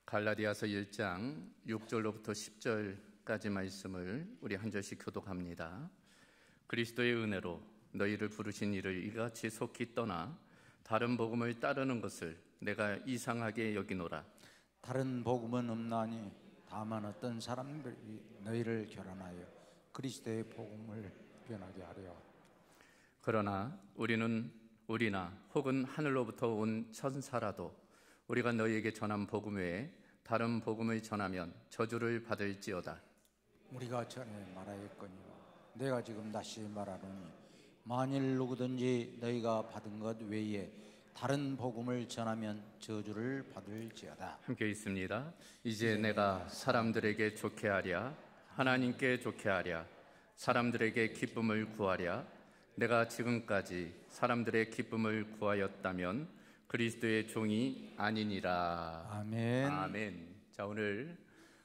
갈라디아서 1장 6절로부터 10절까지 말씀을 우리 한 절씩 교독합니다. 그리스도의 은혜로 너희를 부르신 이를 이같이 속히 떠나 다른 복음을 따르는 것을 내가 이상하게 여기노라. 다른 복음은 없나니 다만 어떤 사람들이 너희를 결혼하여 그리스도의 복음을 변하게 하려. 그러나 우리나 혹은 하늘로부터 온 천사라도 우리가 너희에게 전한 복음 외에 다른 복음을 전하면 저주를 받을지어다. 우리가 전에 말하였거니와 내가 지금 다시 말하노니 만일 누구든지 너희가 받은 것 외에 다른 복음을 전하면 저주를 받을지어다. 함께 있습니다. 이제 내가 사람들에게 좋게 하랴, 하나님께 좋게 하랴, 사람들에게 기쁨을 구하랴. 내가 지금까지 사람들의 기쁨을 구하였다면 그리스도의 종이 아니니라. 아멘. 아멘. 자, 오늘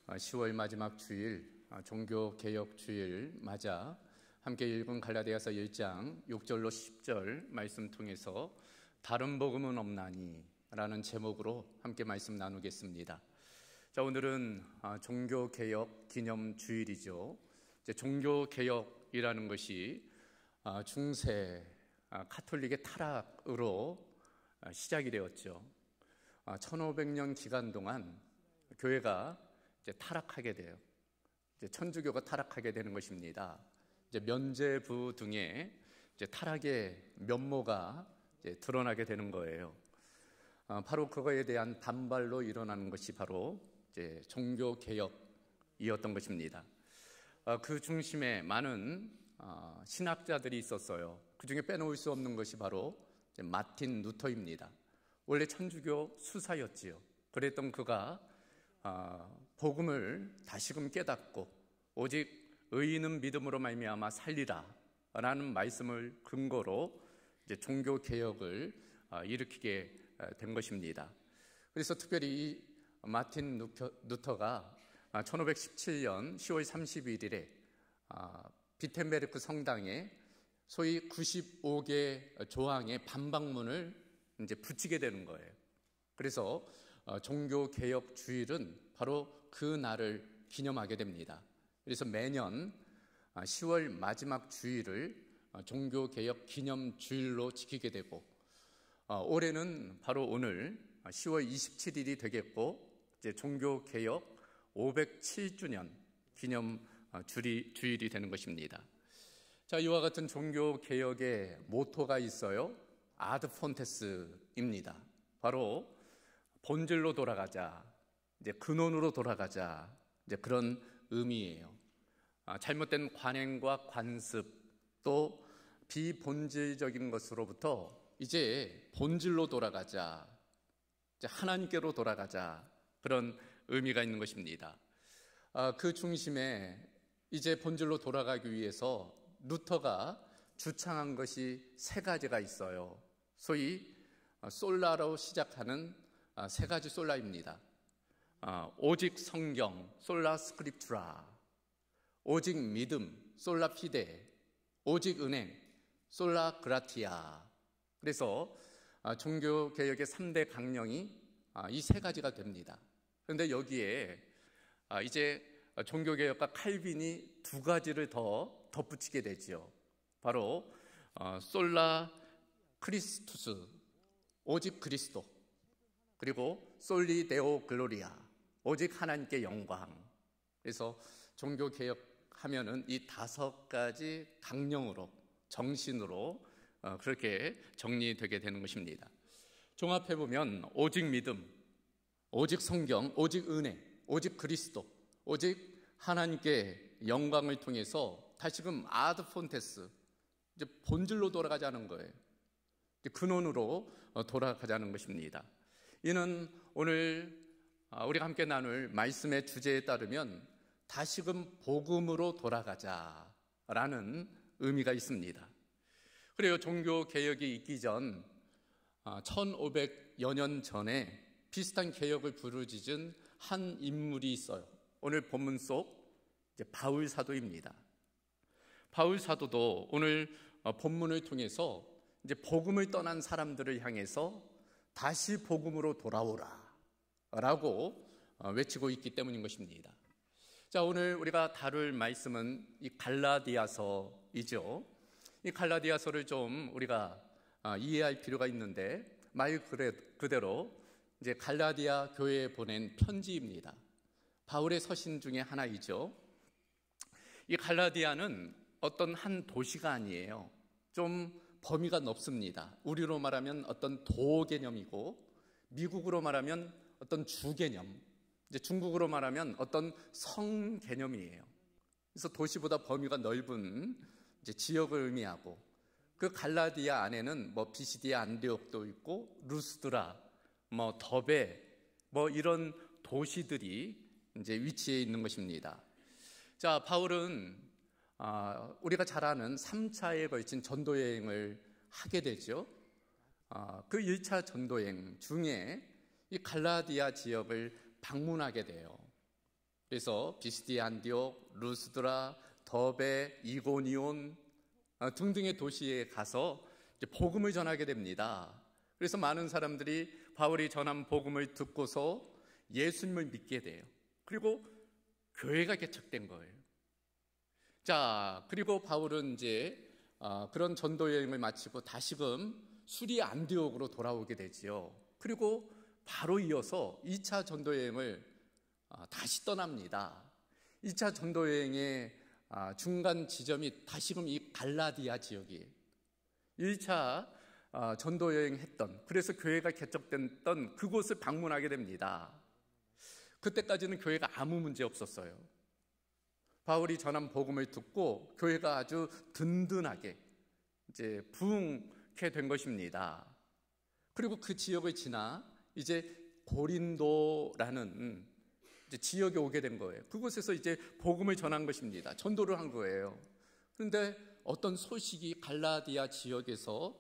10월 마지막 주일, 종교개혁 주일 맞아 함께 읽은 갈라디아서 1장 6절로 10절 말씀 통해서 다른 복음은 없나니 라는 제목으로 함께 말씀 나누겠습니다. 자, 오늘은 종교개혁 기념 주일이죠. 이제 종교개혁이라는 것이 중세 카톨릭의 타락으로 시작이 되었죠. 1500년 기간 동안 교회가 이제 타락하게 돼요. 이제 천주교가 타락하게 되는 것입니다. 이제 면죄부 등의 이제 타락의 면모가 이제 드러나게 되는 거예요. 바로 그거에 대한 반발로 일어나는 것이 바로 이제 종교 개혁이었던 것입니다. 그 중심에 많은 신학자들이 있었어요. 그 중에 빼놓을 수 없는 것이 바로 마틴 루터입니다. 원래 천주교 수사였지요. 그랬던 그가 복음을 다시금 깨닫고 오직 의인은 믿음으로 말미암아 살리라 라는 말씀을 근거로 이제 종교 개혁을 일으키게 된 것입니다. 그래서 특별히 이 마틴 루터가 1517년 10월 31일에 비텐베르크 성당에 소위 95개 조항의 반박문을 이제 붙이게 되는 거예요. 그래서 종교개혁 주일은 바로 그 날을 기념하게 됩니다. 그래서 매년 10월 마지막 주일을 종교개혁 기념 주일로 지키게 되고 올해는 바로 오늘 10월 27일이 되겠고 이제 종교개혁 507주년 기념 주일이 되는 것입니다. 자, 이와 같은 종교개혁의 모토가 있어요. 아드 폰테스입니다. 바로 본질로 돌아가자, 이제 근원으로 돌아가자, 이제 그런 의미예요. 잘못된 관행과 관습 또 비본질적인 것으로부터 이제 본질로 돌아가자, 이제 하나님께로 돌아가자, 그런 의미가 있는 것입니다. 그 중심에 이제 본질로 돌아가기 위해서 루터가 주창한 것이 세 가지가 있어요. 소위 솔라로 시작하는 세 가지 솔라입니다. 오직 성경, 솔라 스크립투라, 오직 믿음, 솔라 피데, 오직 은행, 솔라 그라티아. 그래서 종교개혁의 3대 강령이 이 세 가지가 됩니다. 그런데 여기에 이제 종교개혁가 칼빈이 두 가지를 더 덧붙이게 되죠. 바로 솔라 크리스투스, 오직 그리스도, 그리고 솔리 데오 글로리아, 오직 하나님께 영광. 그래서 종교개혁하면은 이 5가지 강령으로, 정신으로 그렇게 정리되게 되는 것입니다. 종합해보면 오직 믿음, 오직 성경, 오직 은혜, 오직 그리스도, 오직 하나님께 영광을 통해서 다시금 아드 폰테스, 이제 본질로 돌아가자는 거예요. 근원으로 돌아가자는 것입니다. 이는 오늘 우리가 함께 나눌 말씀의 주제에 따르면 다시금 복음으로 돌아가자라는 의미가 있습니다. 그래요. 종교개혁이 있기 전 1500여 년 전에 비슷한 개혁을 부르짖은 한 인물이 있어요. 오늘 본문 속 이제 바울 사도입니다. 바울 사도도 오늘 본문을 통해서 이제 복음을 떠난 사람들을 향해서 다시 복음으로 돌아오라 라고 외치고 있기 때문인 것입니다. 자, 오늘 우리가 다룰 말씀은 이 갈라디아서이죠. 이 갈라디아서를 좀 우리가 이해할 필요가 있는데, 말 그대로 이제 갈라디아 교회에 보낸 편지입니다. 바울의 서신 중에 하나이죠. 이 갈라디아는 어떤 한 도시가 아니에요. 좀 범위가 넓습니다. 우리로 말하면 어떤 도 개념이고, 미국으로 말하면 어떤 주 개념, 이제 중국으로 말하면 어떤 성 개념이에요. 그래서 도시보다 범위가 넓은 이제 지역을 의미하고, 그 갈라디아 안에는 뭐 비시디아 안디옥도 있고 루스드라, 뭐 더베, 뭐 이런 도시들이 이제 위치해 있는 것입니다. 자, 바울은 우리가 잘 아는 3차에 걸친 전도 여행을 하게 되죠. 그 1차 전도 여행 중에 이 갈라디아 지역을 방문하게 돼요. 그래서 비시디아 안디옥, 루스드라, 더베, 이고니온 등등의 도시에 가서 이제 복음을 전하게 됩니다. 그래서 많은 사람들이 바울이 전한 복음을 듣고서 예수님을 믿게 돼요. 그리고 교회가 개척된 거예요. 자, 그리고 바울은 이제 그런 전도 여행을 마치고 다시금 수리 안디옥으로 돌아오게 되지요. 그리고 바로 이어서 2차 전도 여행을 다시 떠납니다. 2차 전도 여행의 중간 지점이 다시금 이 갈라디아 지역이에요. 1차 전도 여행했던, 그래서 교회가 개척됐던 그곳을 방문하게 됩니다. 그때까지는 교회가 아무 문제 없었어요. 바울이 전한 복음을 듣고 교회가 아주 든든하게 이제 부흥케 된 것입니다. 그리고 그 지역을 지나 이제 고린도라는 이제 지역에 오게 된 거예요. 그곳에서 이제 복음을 전한 것입니다. 전도를 한 거예요. 그런데 어떤 소식이 갈라디아 지역에서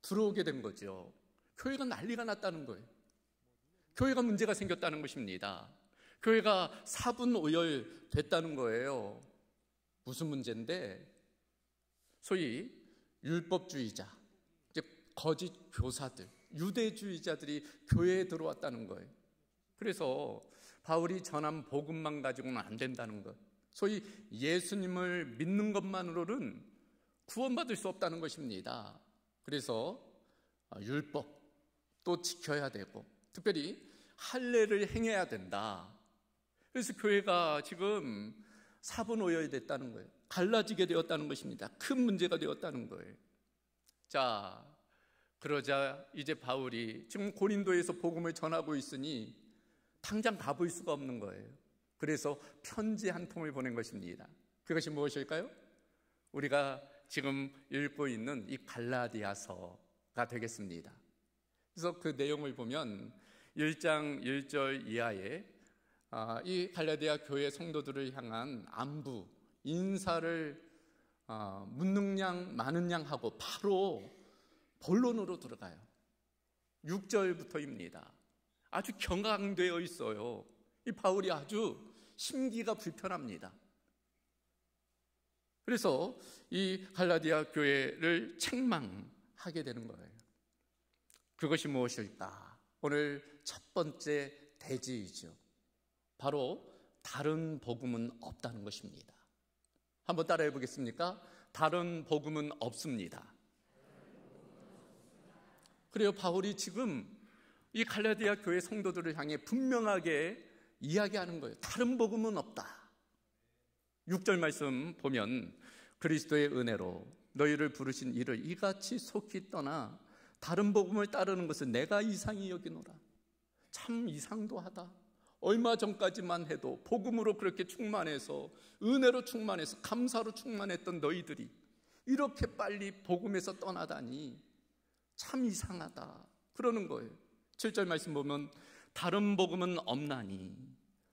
들어오게 된 거죠. 교회가 난리가 났다는 거예요. 교회가 문제가 생겼다는 것입니다. 교회가 사분오열됐다는 거예요. 무슨 문제인데, 소위 율법주의자, 이제 거짓 교사들, 유대주의자들이 교회에 들어왔다는 거예요. 그래서 바울이 전한 복음만 가지고는 안 된다는 것, 소위 예수님을 믿는 것만으로는 구원받을 수 없다는 것입니다. 그래서 율법도 지켜야 되고, 특별히 할례를 행해야 된다. 그래서 교회가 지금 사분오열됐다는 거예요. 갈라지게 되었다는 것입니다. 큰 문제가 되었다는 거예요. 자, 그러자 이제 바울이 지금 고린도에서 복음을 전하고 있으니 당장 가볼 수가 없는 거예요. 그래서 편지 한 통을 보낸 것입니다. 그것이 무엇일까요? 우리가 지금 읽고 있는 이 갈라디아서가 되겠습니다. 그래서 그 내용을 보면 1장 1절 이하에 이 갈라디아 교회 성도들을 향한 안부, 인사를 묻는 양 많은 양 하고 바로 본론으로 들어가요. 6절부터입니다. 아주 경강되어 있어요. 이 바울이 아주 심기가 불편합니다. 그래서 이 갈라디아 교회를 책망하게 되는 거예요. 그것이 무엇일까? 오늘 첫 번째 대지이죠. 바로 다른 복음은 없다는 것입니다. 한번 따라해 보겠습니까? 다른 복음은 없습니다. 그래요. 바울이 지금 이 갈라디아 교회 성도들을 향해 분명하게 이야기하는 거예요. 다른 복음은 없다. 6절 말씀 보면 그리스도의 은혜로 너희를 부르신 이를 이같이 속히 떠나 다른 복음을 따르는 것은 내가 이상히 여기노라. 참 이상도 하다. 얼마 전까지만 해도 복음으로 그렇게 충만해서, 은혜로 충만해서, 감사로 충만했던 너희들이 이렇게 빨리 복음에서 떠나다니 참 이상하다 그러는 거예요. 7절 말씀 보면 다른 복음은 없나니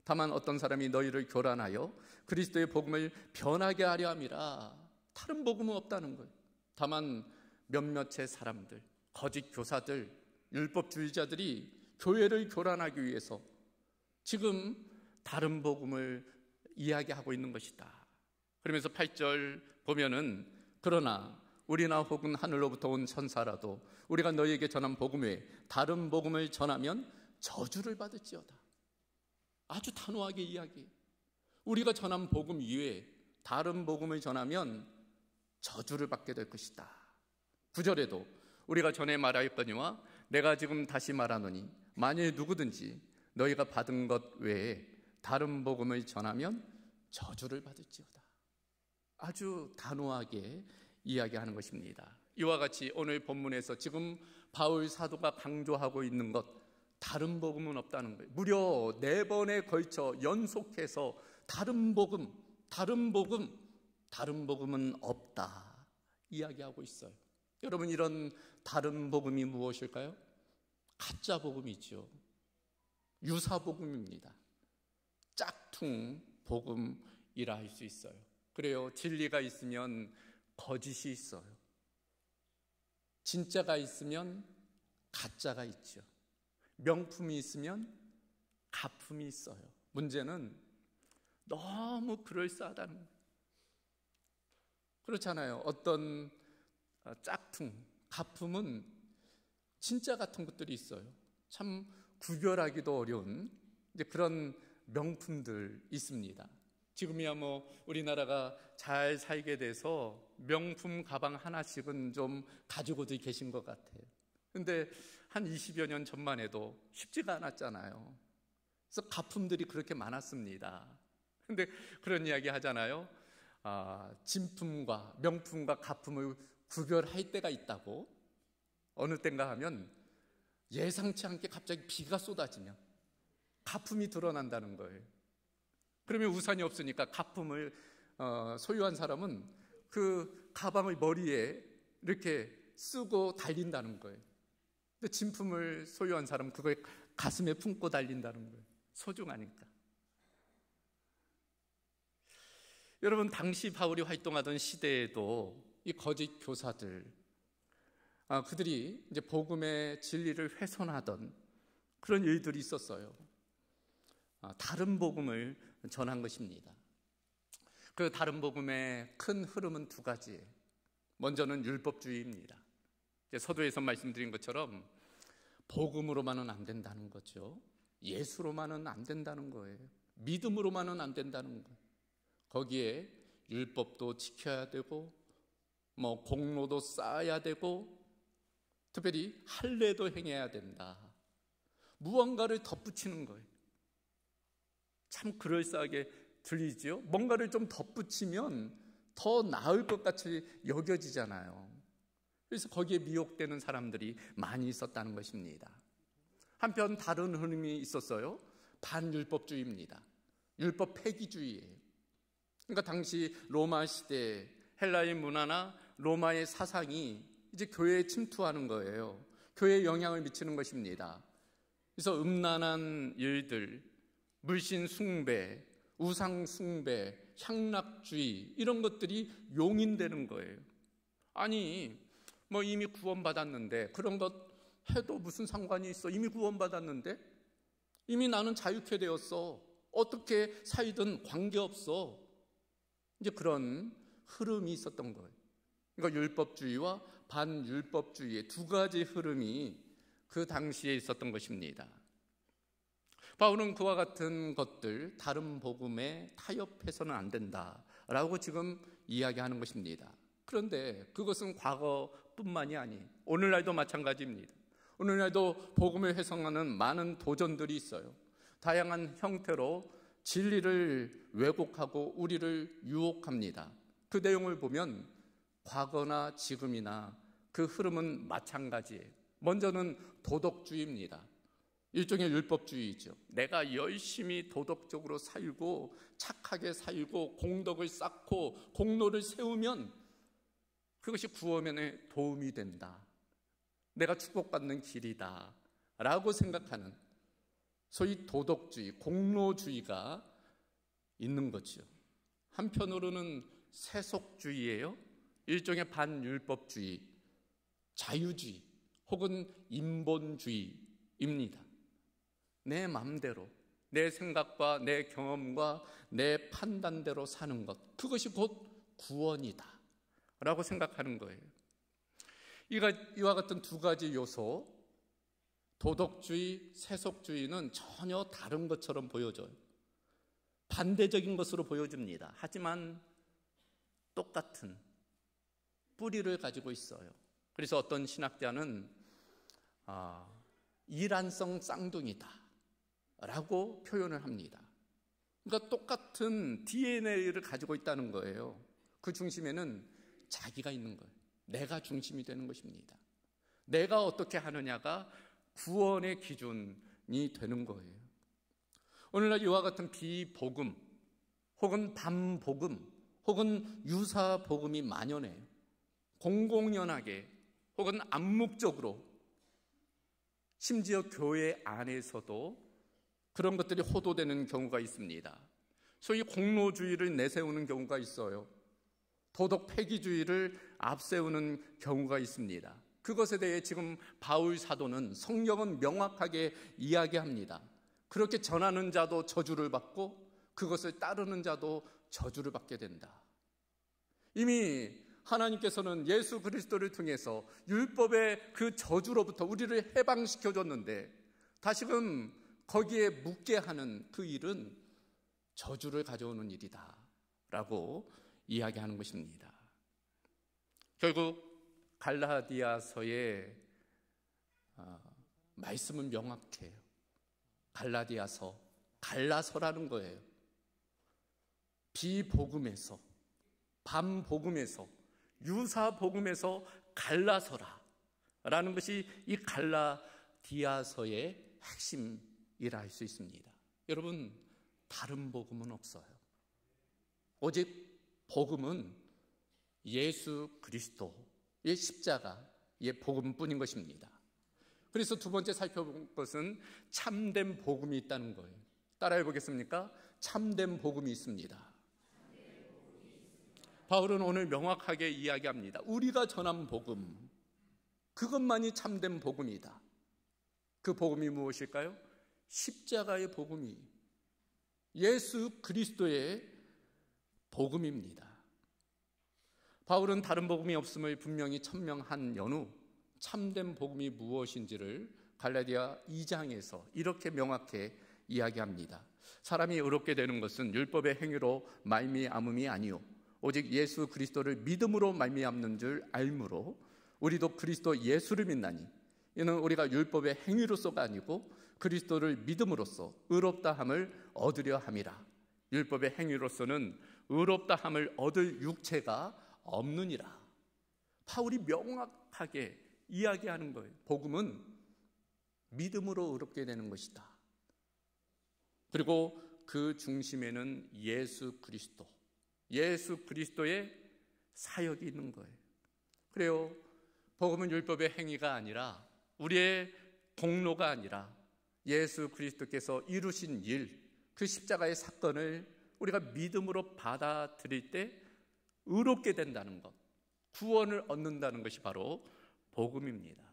다만 어떤 사람이 너희를 교란하여 그리스도의 복음을 변하게 하려 함이라. 다른 복음은 없다는 거예요. 다만 몇몇의 사람들, 거짓 교사들, 율법주의자들이 교회를 교란하기 위해서 지금 다른 복음을 이야기하고 있는 것이다. 그러면서 8절 보면은 그러나 우리나 혹은 하늘로부터 온 천사라도 우리가 너희에게 전한 복음 외에 다른 복음을 전하면 저주를 받을지어다. 아주 단호하게 이야기해요. 우리가 전한 복음 이외에 다른 복음을 전하면 저주를 받게 될 것이다. 9절에도 우리가 전에 말하였거니와 내가 지금 다시 말하노니 만일 누구든지 너희가 받은 것 외에 다른 복음을 전하면 저주를 받을지어다. 아주 단호하게 이야기하는 것입니다. 이와 같이 오늘 본문에서 지금 바울 사도가 강조하고 있는 것, 다른 복음은 없다는 거예요. 무려 4번에 걸쳐 연속해서 다른 복음은 없다 이야기하고 있어요. 여러분, 이런 다른 복음이 무엇일까요? 가짜 복음이죠. 유사 복음입니다. 짝퉁 복음이라 할 수 있어요. 그래요. 진리가 있으면 거짓이 있어요. 진짜가 있으면 가짜가 있죠. 명품이 있으면 가품이 있어요. 문제는 너무 그럴싸하다는 거예요. 그렇잖아요. 어떤 짝퉁, 가품은 진짜 같은 것들이 있어요. 참 구별하기도 어려운 그런 명품들 있습니다. 지금이야 우리나라가 잘 살게 돼서 명품 가방 하나씩은 좀 가지고들 계신 것 같아요. 근데 한 20여 년 전만 해도 쉽지가 않았잖아요. 그래서 가품들이 그렇게 많았습니다. 근데 그런 이야기 하잖아요. 진품과 명품과 가품을 구별할 때가 있다고. 어느 때인가 하면 예상치 않게 갑자기 비가 쏟아지면 가품이 드러난다는 거예요. 그러면 우산이 없으니까 가품을 소유한 사람은 그 가방을 머리에 이렇게 쓰고 달린다는 거예요. 근데 진품을 소유한 사람은 그걸 가슴에 품고 달린다는 거예요. 소중하니까. 여러분, 당시 바울이 활동하던 시대에도 이 거짓 교사들, 그들이 이제 복음의 진리를 훼손하던 그런 일들이 있었어요. 다른 복음을 전한 것입니다. 그 다른 복음의 큰 흐름은 2가지예요. 먼저는 율법주의입니다. 서두에서 말씀드린 것처럼 복음으로만은 안 된다는 거죠. 예수로만은 안 된다는 거예요. 믿음으로만은 안 된다는 거예요. 거기에 율법도 지켜야 되고 공로도 쌓아야 되고 특별히 할례도 행해야 된다. 무언가를 덧붙이는 거예요. 참 그럴싸하게 들리죠. 뭔가를 좀 덧붙이면 더 나을 것 같이 여겨지잖아요. 그래서 거기에 미혹되는 사람들이 많이 있었다는 것입니다. 한편 다른 흐름이 있었어요. 반율법주의입니다. 율법 폐기주의예요. 그러니까 당시 로마 시대 헬라의 문화나 로마의 사상이 이제 교회에 침투하는 거예요. 교회에 영향을 미치는 것입니다. 그래서 음란한 일들, 물신 숭배, 우상 숭배, 향락주의 이런 것들이 용인되는 거예요. 아니 이미 구원받았는데 그런 것 해도 무슨 상관이 있어? 이미 구원받았는데 이미 나는 자유케 되었어. 어떻게 살든 관계없어. 이제 그런 흐름이 있었던 거예요. 그러니까 율법주의와 반율법주의의 2가지 흐름이 그 당시에 있었던 것입니다. 바울은 그와 같은 것들, 다른 복음에 타협해서는 안 된다라고 지금 이야기하는 것입니다. 그런데 그것은 과거뿐만이 아니에요. 오늘날도 마찬가지입니다. 오늘날도 복음을 훼손하는 많은 도전들이 있어요. 다양한 형태로 진리를 왜곡하고 우리를 유혹합니다. 그 내용을 보면 과거나 지금이나 그 흐름은 마찬가지예요. 먼저는 도덕주의입니다. 일종의 율법주의죠. 내가 열심히 도덕적으로 살고 착하게 살고 공덕을 쌓고 공로를 세우면 그것이 구원에 도움이 된다. 내가 축복받는 길이다 라고 생각하는 소위 도덕주의, 공로주의가 있는 거죠. 한편으로는 세속주의예요. 일종의 반율법주의, 자유주의 혹은 인본주의입니다. 내 마음대로, 내 생각과 내 경험과 내 판단대로 사는 것, 그것이 곧 구원이다 라고 생각하는 거예요. 이와 같은 2가지 요소, 도덕주의, 세속주의는 전혀 다른 것처럼 보여져요. 반대적인 것으로 보여집니다. 하지만 똑같은 뿌리를 가지고 있어요. 그래서 어떤 신학자는 이란성 쌍둥이다 라고 표현을 합니다. 그러니까 똑같은 DNA를 가지고 있다는 거예요. 그 중심에는 자기가 있는 거예요. 내가 중심이 되는 것입니다. 내가 어떻게 하느냐가 구원의 기준이 되는 거예요. 오늘날 이와 같은 비복음 혹은 반복음 혹은 유사복음이 만연해요. 공공연하게 혹은 암묵적으로, 심지어 교회 안에서도 그런 것들이 호도되는 경우가 있습니다. 소위 공로주의를 내세우는 경우가 있어요. 도덕 폐기주의를 앞세우는 경우가 있습니다. 그것에 대해 지금 바울 사도는 성경은 명확하게 이야기합니다. 그렇게 전하는 자도 저주를 받고 그것을 따르는 자도 저주를 받게 된다. 이미 하나님께서는 예수 그리스도를 통해서 율법의 그 저주로부터 우리를 해방시켜줬는데 다시금 거기에 묻게 하는 그 일은 저주를 가져오는 일이다 라고 이야기하는 것입니다. 결국 갈라디아서의 말씀은 명확해요. 갈라디아서, 갈라서라는 거예요. 비복음에서, 반복음에서, 유사복음에서 갈라서라 라는 것이 이 갈라디아서의 핵심이라 할 수 있습니다. 여러분, 다른 복음은 없어요. 오직 복음은 예수 그리스도의 십자가의 복음뿐인 것입니다. 그래서 두 번째 살펴본 것은 참된 복음이 있다는 거예요. 따라해 보겠습니까? 참된 복음이 있습니다. 바울은 오늘 명확하게 이야기합니다. 우리가 전한 복음, 그것만이 참된 복음이다. 그 복음이 무엇일까요? 십자가의 복음이 예수 그리스도의 복음입니다. 바울은 다른 복음이 없음을 분명히 천명한 연후 참된 복음이 무엇인지를 갈라디아 2장에서 이렇게 명확히 이야기합니다. 사람이 의롭게 되는 것은 율법의 행위로 말미암음이 아니요 오직 예수 그리스도를 믿음으로 말미암는 줄 알므로 우리도 그리스도 예수를 믿나니 이는 우리가 율법의 행위로서가 아니고 그리스도를 믿음으로써 의롭다함을 얻으려 함이라. 율법의 행위로서는 의롭다함을 얻을 육체가 없느니라. 바울이 명확하게 이야기하는 거예요. 복음은 믿음으로 의롭게 되는 것이다. 그리고 그 중심에는 예수 그리스도, 예수 그리스도의 사역이 있는 거예요. 그래요. 복음은 율법의 행위가 아니라 우리의 공로가 아니라 예수 그리스도께서 이루신 일, 그 십자가의 사건을 우리가 믿음으로 받아들일 때 의롭게 된다는 것, 구원을 얻는다는 것이 바로 복음입니다.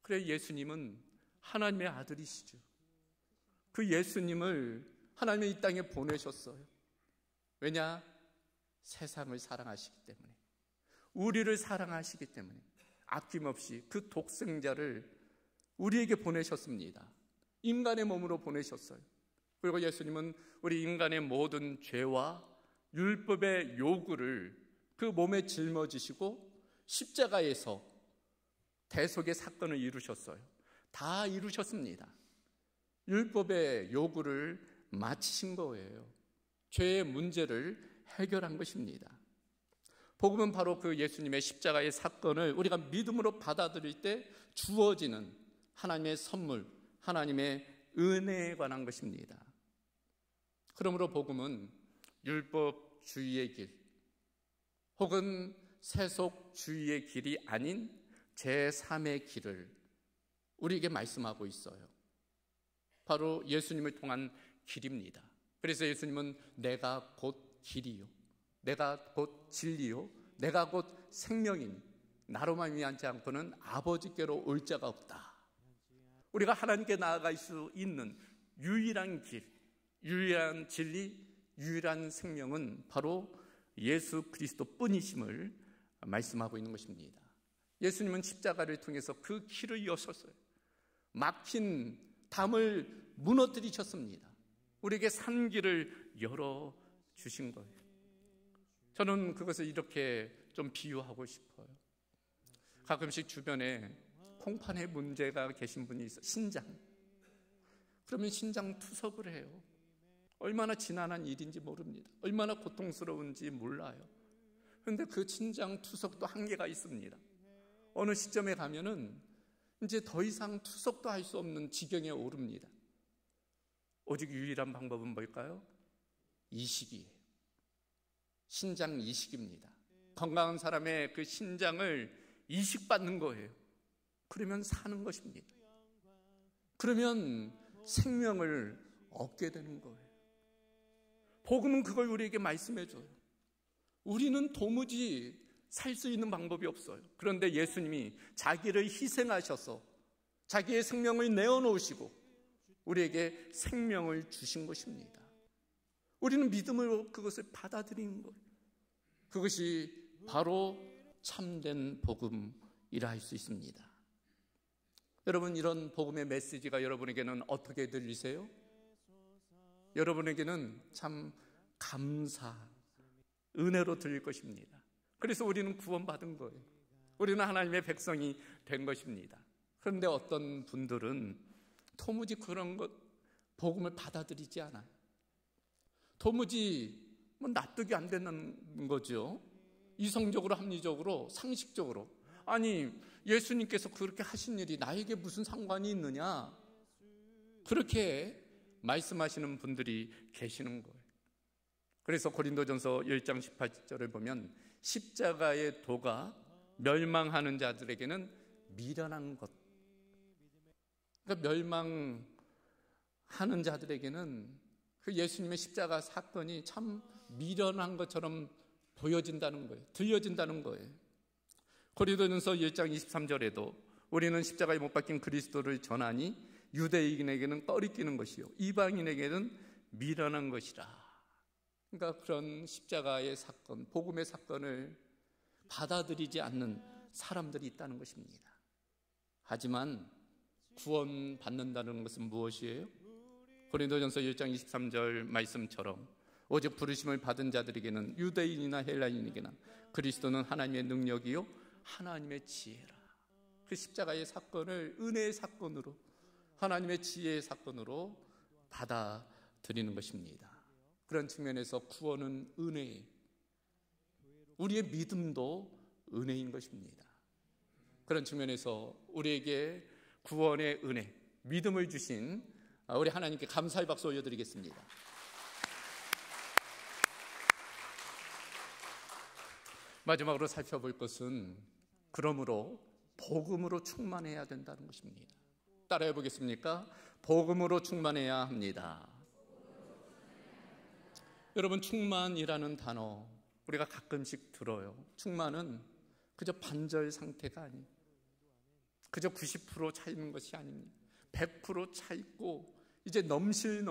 그래 예수님은 하나님의 아들이시죠. 그 예수님을 하나님의 이 땅에 보내셨어요. 왜냐? 세상을 사랑하시기 때문에, 우리를 사랑하시기 때문에 아낌없이 그 독생자를 우리에게 보내셨습니다. 인간의 몸으로 보내셨어요. 그리고 예수님은 우리 인간의 모든 죄와 율법의 요구를 그 몸에 짊어지시고 십자가에서 대속의 사건을 이루셨어요. 다 이루셨습니다. 율법의 요구를 마치신 거예요. 죄의 문제를 해결한 것입니다. 복음은 바로 그 예수님의 십자가의 사건을 우리가 믿음으로 받아들일 때 주어지는 하나님의 선물, 하나님의 은혜에 관한 것입니다. 그러므로 복음은 율법주의의 길 혹은 세속주의의 길이 아닌 제3의 길을 우리에게 말씀하고 있어요. 바로 예수님을 통한 길입니다. 그래서 예수님은 내가 곧 길이요, 내가 곧 진리요, 내가 곧 생명이니 나로 말미암지 않고는 아버지께로 올 자가 없다. 우리가 하나님께 나아갈 수 있는 유일한 길, 유일한 진리, 유일한 생명은 바로 예수 그리스도뿐이심을 말씀하고 있는 것입니다. 예수님은 십자가를 통해서 그 길을 여셨어요. 막힌 담을 무너뜨리셨습니다. 우리에게 산 길을 열어주신 거예요. 저는 그것을 이렇게 좀 비유하고 싶어요. 가끔씩 주변에 콩판에 문제가 계신 분이 있어요. 신장. 그러면 신장 투석을 해요. 얼마나 지난한 일인지 모릅니다. 얼마나 고통스러운지 몰라요. 그런데 그 신장 투석도 한계가 있습니다. 어느 시점에 가면은 이제 더 이상 투석도 할 수 없는 지경에 오릅니다. 오직 유일한 방법은 뭘까요? 이식이에요. 신장 이식입니다. 건강한 사람의 그 신장을 이식받는 거예요. 그러면 사는 것입니다. 그러면 생명을 얻게 되는 거예요. 복음은 그걸 우리에게 말씀해 줘요. 우리는 도무지 살 수 있는 방법이 없어요. 그런데 예수님이 자기를 희생하셔서 자기의 생명을 내어놓으시고 우리에게 생명을 주신 것입니다. 우리는 믿음으로 그것을 받아들이는 거예요. 그것이 바로 참된 복음이라 할 수 있습니다. 여러분, 이런 복음의 메시지가 여러분에게는 어떻게 들리세요? 여러분에게는 참 감사, 은혜로 들릴 것입니다. 그래서 우리는 구원받은 거예요. 우리는 하나님의 백성이 된 것입니다. 그런데 어떤 분들은 도무지 그런 것, 복음을 받아들이지 않아요. 도무지 납득이 안 되는 거죠. 이성적으로, 합리적으로, 상식적으로. 아니, 예수님께서 그렇게 하신 일이 나에게 무슨 상관이 있느냐? 그렇게 말씀하시는 분들이 계시는 거예요. 그래서 고린도전서 10장 18절을 보면 십자가의 도가 멸망하는 자들에게는 미련한 것. 그러니까 멸망하는 자들에게는 그 예수님의 십자가 사건이 참 미련한 것처럼 보여진다는 거예요. 들려진다는 거예요. 고린도전서 1장 23절에도 우리는 십자가에 못 박힌 그리스도를 전하니 유대인에게는 꺼리끼는 것이요 이방인에게는 미련한 것이라. 그러니까 그런 십자가의 사건, 복음의 사건을 받아들이지 않는 사람들이 있다는 것입니다. 하지만 구원받는다는 것은 무엇이에요? 고린도전서 1장 23절 말씀처럼 오직 부르심을 받은 자들에게는 유대인이나 헬라인에게나 그리스도는 하나님의 능력이요 하나님의 지혜라. 그 십자가의 사건을 은혜의 사건으로, 하나님의 지혜의 사건으로 받아들이는 것입니다. 그런 측면에서 구원은 은혜예요. 우리의 믿음도 은혜인 것입니다. 그런 측면에서 우리에게 구원의 은혜, 믿음을 주신 우리 하나님께 감사의 박수 올려드리겠습니다. 마지막으로 살펴볼 것은 그러므로 복음으로 충만해야 된다는 것입니다. 따라해 보겠습니까? 복음으로 충만해야 합니다. 여러분, 충만이라는 단어 우리가 가끔씩 들어요. 충만은 그저 반절 상태가 아니에요. 그저 90% 차 있는 것이 아닙니다. 100% 차 있고 이제 넘실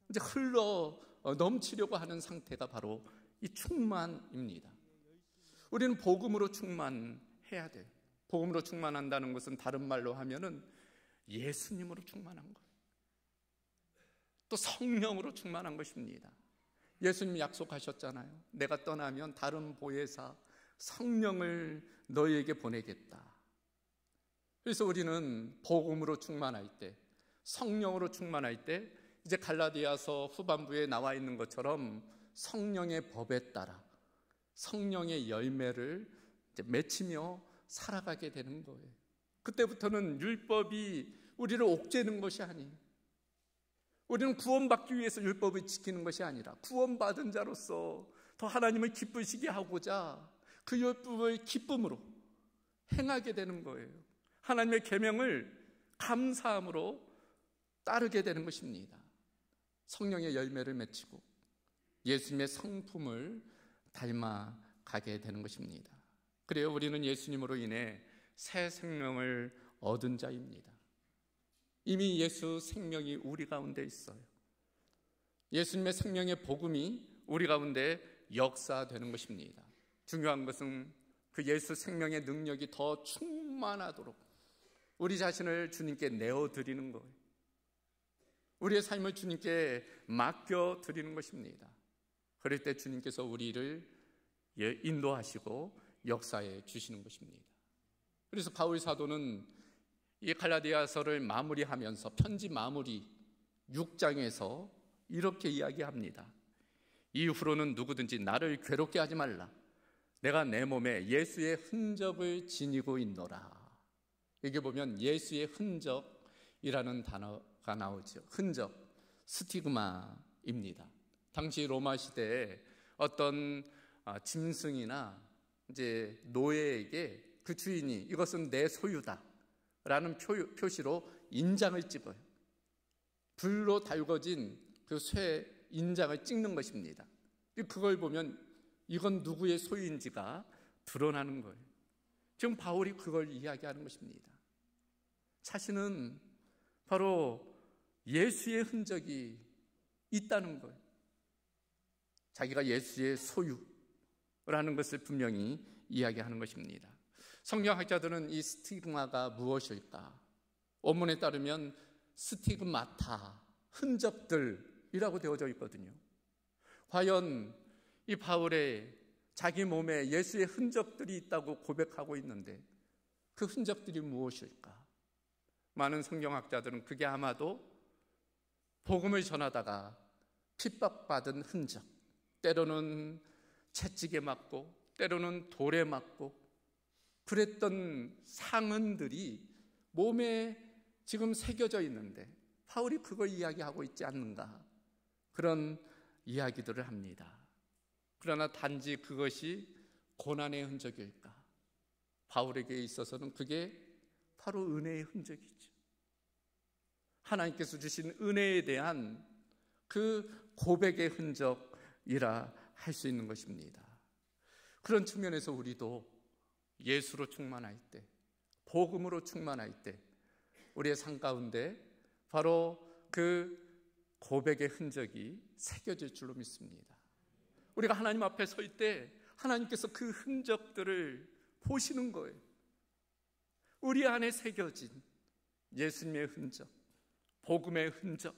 이제 흘러 넘치려고 하는 상태가 바로 이 충만입니다. 우리는 복음으로 충만해야 돼요. 복음으로 충만한다는 것은 다른 말로 하면은 예수님으로 충만한 거예요. 또 성령으로 충만한 것입니다. 예수님이 약속하셨잖아요. 내가 떠나면 다른 보혜사 성령을 너희에게 보내겠다. 그래서 우리는 복음으로 충만할 때, 성령으로 충만할 때 이제 갈라디아서 후반부에 나와 있는 것처럼 성령의 법에 따라 성령의 열매를 이제 맺히며 살아가게 되는 거예요. 그때부터는 율법이 우리를 옥죄는 것이 아니에요. 우리는 구원받기 위해서 율법을 지키는 것이 아니라 구원받은 자로서 더 하나님을 기쁘시게 하고자 그 율법을 기쁨으로 행하게 되는 거예요. 하나님의 계명을 감사함으로 따르게 되는 것입니다. 성령의 열매를 맺히고 예수님의 성품을 닮아가게 되는 것입니다. 그래요, 우리는 예수님으로 인해 새 생명을 얻은 자입니다. 이미 예수 생명이 우리 가운데 있어요. 예수님의 생명의 복음이 우리 가운데 역사되는 것입니다. 중요한 것은 그 예수 생명의 능력이 더 충만하도록 우리 자신을 주님께 내어드리는 거예요. 우리의 삶을 주님께 맡겨드리는 것입니다. 그럴 때 주님께서 우리를 인도하시고 역사해 주시는 것입니다. 그래서 바울 사도는 이 갈라디아서를 마무리하면서 편지 마무리 6장에서 이렇게 이야기합니다. 이후로는 누구든지 나를 괴롭게 하지 말라. 내가 내 몸에 예수의 흔적을 지니고 있노라. 여기 보면 예수의 흔적이라는 단어가 나오죠. 흔적, 스티그마입니다. 당시 로마 시대에 어떤 짐승이나 이제 노예에게 그 주인이 이것은 내 소유다라는 표시로 인장을 찍어요. 불로 달궈진 그 쇠 인장을 찍는 것입니다. 그걸 보면 이건 누구의 소유인지가 드러나는 거예요. 지금 바울이 그걸 이야기하는 것입니다. 자신은 바로 예수의 흔적이 있다는 거예요. 자기가 예수의 소유라는 것을 분명히 이야기하는 것입니다. 성경학자들은 이 스티그마가 무엇일까? 원문에 따르면 스티그마타, 흔적들이라고 되어져 있거든요. 과연 이 바울의 자기 몸에 예수의 흔적들이 있다고 고백하고 있는데 그 흔적들이 무엇일까? 많은 성경학자들은 그게 아마도 복음을 전하다가 핍박받은 흔적, 때로는 채찍에 맞고 때로는 돌에 맞고 그랬던 상흔들이 몸에 지금 새겨져 있는데 바울이 그걸 이야기하고 있지 않는가, 그런 이야기들을 합니다. 그러나 단지 그것이 고난의 흔적일까? 바울에게 있어서는 그게 바로 은혜의 흔적이죠. 하나님께서 주신 은혜에 대한 그 고백의 흔적이라 할 수 있는 것입니다. 그런 측면에서 우리도 예수로 충만할 때, 복음으로 충만할 때 우리의 삶 가운데 바로 그 고백의 흔적이 새겨질 줄로 믿습니다. 우리가 하나님 앞에 설 때 하나님께서 그 흔적들을 보시는 거예요. 우리 안에 새겨진 예수님의 흔적, 복음의 흔적,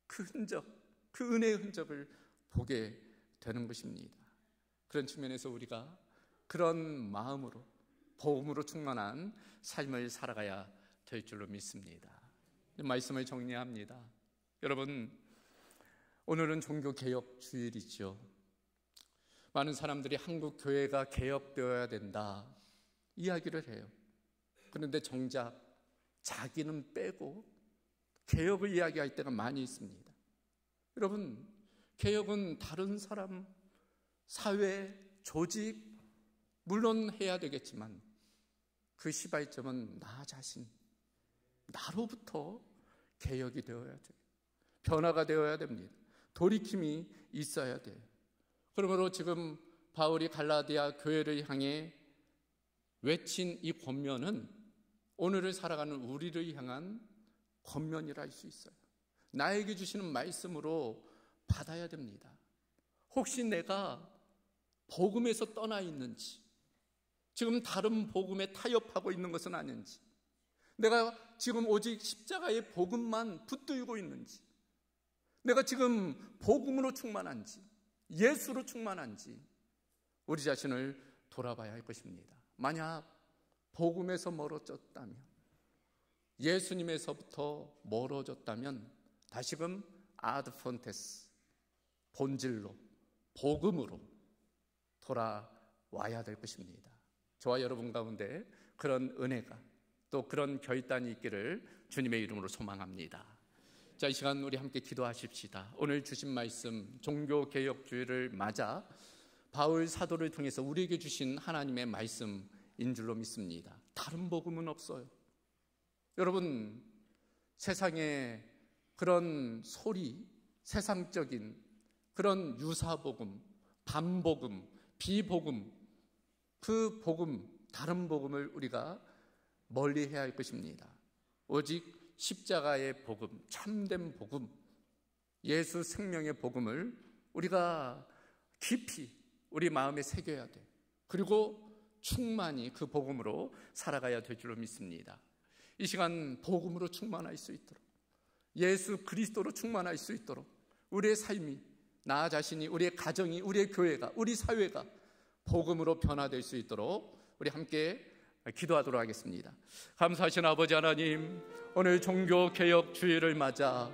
그 흔적, 그 은혜의 흔적을 보게 되는 것입니다. 그런 측면에서 우리가 그런 마음으로 복음으로 충만한 삶을 살아가야 될 줄로 믿습니다. 말씀을 정리합니다. 여러분, 오늘은 종교개혁 주일이죠. 많은 사람들이 한국 교회가 개혁되어야 된다 이야기를 해요. 그런데 정작 자기는 빼고 개혁을 이야기할 때가 많이 있습니다. 여러분, 개혁은 다른 사람, 사회, 조직 물론 해야 되겠지만 그 시발점은 나 자신, 나로부터 개혁이 되어야 돼요. 변화가 되어야 됩니다. 돌이킴이 있어야 돼요. 그러므로 지금 바울이 갈라디아 교회를 향해 외친 이 권면은 오늘을 살아가는 우리를 향한 권면이라 할 수 있어요. 나에게 주시는 말씀으로 받아야 됩니다. 혹시 내가 복음에서 떠나 있는지, 지금 다른 복음에 타협하고 있는 것은 아닌지, 내가 지금 오직 십자가의 복음만 붙들고 있는지, 내가 지금 복음으로 충만한지, 예수로 충만한지 우리 자신을 돌아봐야 할 것입니다. 만약 복음에서 멀어졌다면, 예수님에서부터 멀어졌다면 다시금 아드 폰테스, 본질로, 복음으로 돌아와야 될 것입니다. 저와 여러분 가운데 그런 은혜가, 또 그런 결단이 있기를 주님의 이름으로 소망합니다. 자, 이 시간 우리 함께 기도하십시다. 오늘 주신 말씀, 종교개혁주의를 맞아 바울 사도를 통해서 우리에게 주신 하나님의 말씀인 줄로 믿습니다. 다른 복음은 없어요. 여러분, 세상에 그런 소리, 세상적인 그런 유사복음, 반복음, 비복음, 그 복음, 다른 복음을 우리가 멀리 해야 할 것입니다. 오직 십자가의 복음, 참된 복음, 예수 생명의 복음을 우리가 깊이 우리 마음에 새겨야 돼요. 그리고 충만히 그 복음으로 살아가야 될 줄로 믿습니다. 이 시간 복음으로 충만할 수 있도록, 예수 그리스도로 충만할 수 있도록 우리의 삶이, 나 자신이, 우리의 가정이, 우리의 교회가, 우리 사회가 복음으로 변화될 수 있도록 우리 함께 기도하도록 하겠습니다. 감사하신 아버지 하나님, 오늘 종교개혁 주일을 맞아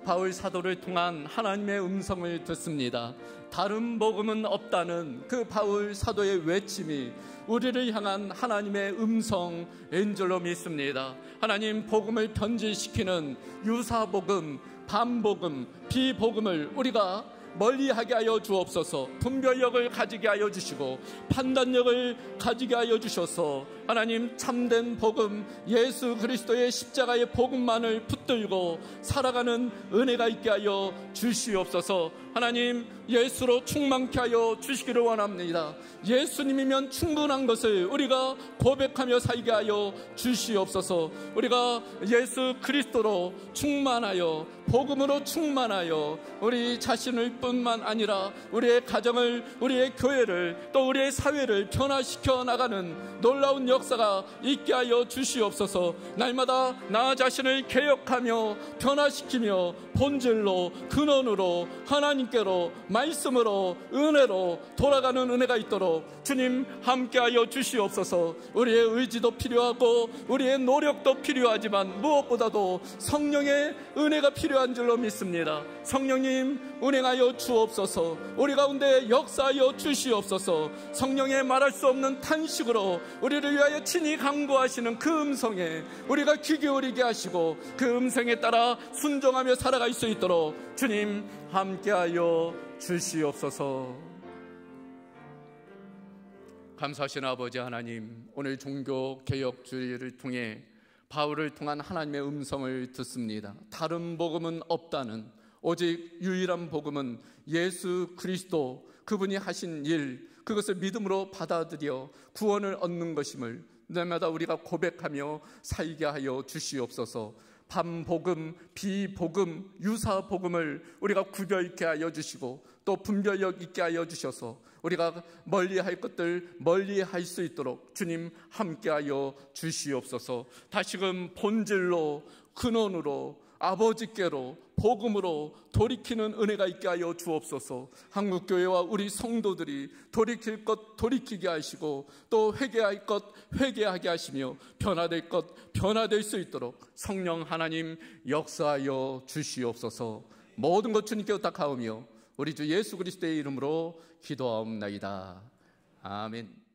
바울 사도를 통한 하나님의 음성을 듣습니다. 다른 복음은 없다는 그 바울 사도의 외침이 우리를 향한 하나님의 음성인 줄로 믿습니다. 하나님, 복음을 변질시키는 유사복음, 반복음, 비복음을 우리가 멀리하게 하여 주옵소서. 분별력을 가지게 하여 주시고 판단력을 가지게 하여 주셔서 하나님, 참된 복음, 예수 그리스도의 십자가의 복음만을 붙들고 살아가는 은혜가 있게 하여 주시옵소서. 하나님, 예수로 충만케 하여 주시기를 원합니다. 예수님이면 충분한 것을 우리가 고백하며 살게 하여 주시옵소서. 우리가 예수 그리스도로 충만하여, 복음으로 충만하여 우리 자신을 뿐만 아니라 우리의 가정을, 우리의 교회를, 또 우리의 사회를 변화시켜 나가는 놀라운 역사가 있게 하여 주시옵소서. 날마다 나 자신을 개혁하며 변화시키며 본질로, 근원으로, 하나님께로, 말씀으로, 은혜로 돌아가는 은혜가 있도록 주님 함께하여 주시옵소서. 우리의 의지도 필요하고 우리의 노력도 필요하지만 무엇보다도 성령의 은혜가 필요한 줄로 믿습니다. 성령님, 운행하여 주옵소서. 우리 가운데 역사하여 주시옵소서. 성령의 말할 수 없는 탄식으로 우리를 위하여 친히 강구하시는 그 음성에 우리가 귀 기울이게 하시고 그 음성에 따라 순종하며 살아갈 수 있도록 주님 함께하여 주시옵소서. 감사하신 아버지 하나님, 오늘 종교개혁주의를 통해 바울을 통한 하나님의 음성을 듣습니다. 다른 복음은 없다는, 오직 유일한 복음은 예수 그리스도, 그분이 하신 일, 그것을 믿음으로 받아들여 구원을 얻는 것임을 날마다 우리가 고백하며 살게 하여 주시옵소서. 반복음, 비복음, 유사복음을 우리가 구별케 하여 주시고 또 분별력 있게 하여 주셔서 우리가 멀리할 것들 멀리할 수 있도록 주님 함께하여 주시옵소서. 다시금 본질로, 근원으로, 아버지께로, 복음으로 돌이키는 은혜가 있게 하여 주옵소서. 한국교회와 우리 성도들이 돌이킬 것 돌이키게 하시고 또 회개할 것 회개하게 하시며 변화될 것 변화될 수 있도록 성령 하나님 역사하여 주시옵소서. 모든 것 주님께 의탁하오며 우리 주 예수 그리스도의 이름으로 기도하옵나이다. 아멘.